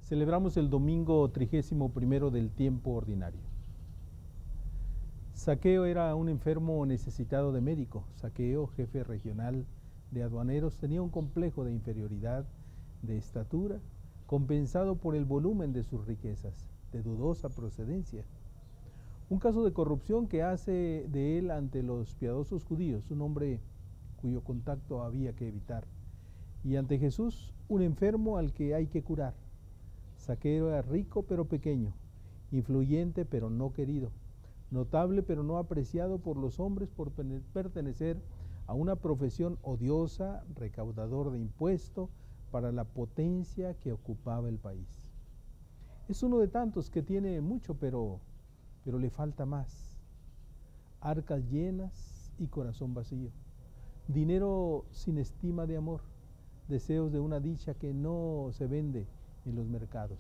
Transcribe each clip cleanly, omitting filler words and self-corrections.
Celebramos el domingo 31 del tiempo ordinario. Zaqueo era un enfermo necesitado de médico. Zaqueo, jefe regional de aduaneros, tenía un complejo de inferioridad de estatura, compensado por el volumen de sus riquezas, de dudosa procedencia. Un caso de corrupción que hace de él ante los piadosos judíos un hombre cuyo contacto había que evitar, y ante Jesús un enfermo al que hay que curar. Zaqueo era rico pero pequeño, influyente pero no querido, notable pero no apreciado por los hombres por pertenecer a una profesión odiosa, recaudador de impuestos para la potencia que ocupaba el país. Es uno de tantos que tiene mucho, pero le falta más. Arcas llenas y corazón vacío. Dinero sin estima de amor. Deseos de una dicha que no se vende en los mercados.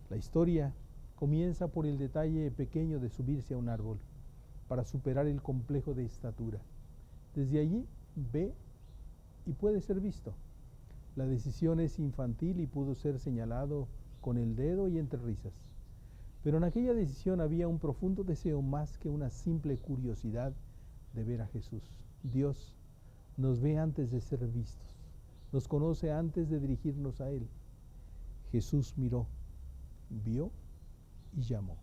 La historia comienza por el detalle pequeño de subirse a un árbol para superar el complejo de estatura. Desde allí ve y puede ser visto. La decisión es infantil y pudo ser señalado con el dedo y entre risas. Pero en aquella decisión había un profundo deseo más que una simple curiosidad de ver a Jesús. Dios nos ve antes de ser vistos, nos conoce antes de dirigirnos a Él. Jesús miró, vio y llamó.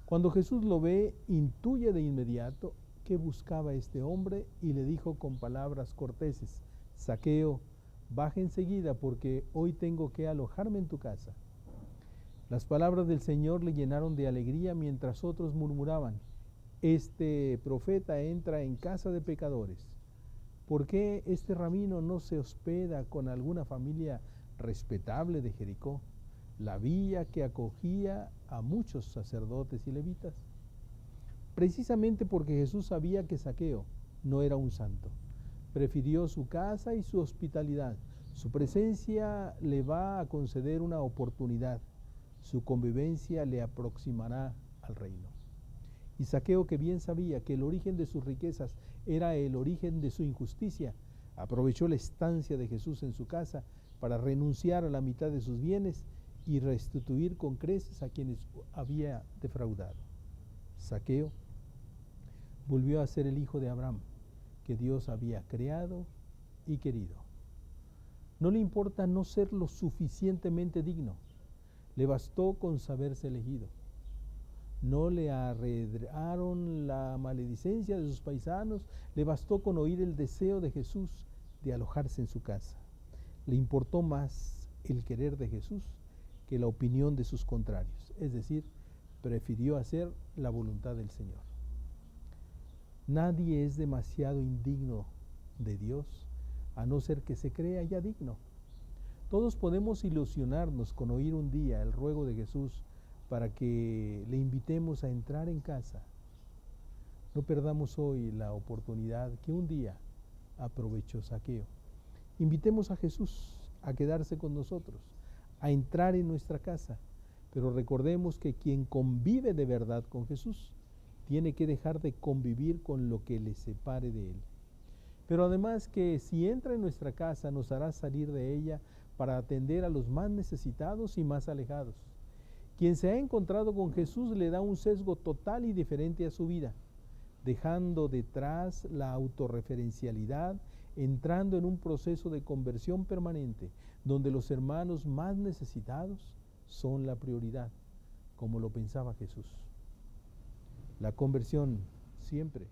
Cuando Jesús lo ve, intuye de inmediato qué buscaba este hombre y le dijo con palabras corteses: Zaqueo, baja enseguida porque hoy tengo que alojarme en tu casa. Las palabras del Señor le llenaron de alegría mientras otros murmuraban: este profeta entra en casa de pecadores. ¿Por qué este rabino no se hospeda con alguna familia respetable de Jericó, la villa que acogía a muchos sacerdotes y levitas? Precisamente porque Jesús sabía que Zaqueo no era un santo, prefirió su casa y su hospitalidad. Su presencia le va a conceder una oportunidad, su convivencia le aproximará al reino. Y Zaqueo, que bien sabía que el origen de sus riquezas era el origen de su injusticia, aprovechó la estancia de Jesús en su casa para renunciar a la mitad de sus bienes y restituir con creces a quienes había defraudado. Zaqueo volvió a ser el hijo de Abraham, que Dios había creado y querido. No le importa no ser lo suficientemente digno, le bastó con saberse elegido. No le arredraron la maledicencia de sus paisanos, le bastó con oír el deseo de Jesús de alojarse en su casa. Le importó más el querer de Jesús que la opinión de sus contrarios, es decir, prefirió hacer la voluntad del Señor. Nadie es demasiado indigno de Dios, a no ser que se crea ya digno. Todos podemos ilusionarnos con oír un día el ruego de Jesús para que le invitemos a entrar en casa. No perdamos hoy la oportunidad que un día aprovechó Zaqueo. Invitemos a Jesús a quedarse con nosotros, a entrar en nuestra casa, pero recordemos que quien convive de verdad con Jesús tiene que dejar de convivir con lo que le separe de Él. Pero además que si entra en nuestra casa nos hará salir de ella para atender a los más necesitados y más alejados. Quien se ha encontrado con Jesús le da un sesgo total y diferente a su vida, dejando detrás la autorreferencialidad, entrando en un proceso de conversión permanente, donde los hermanos más necesitados son la prioridad, como lo pensaba Jesús. La conversión siempre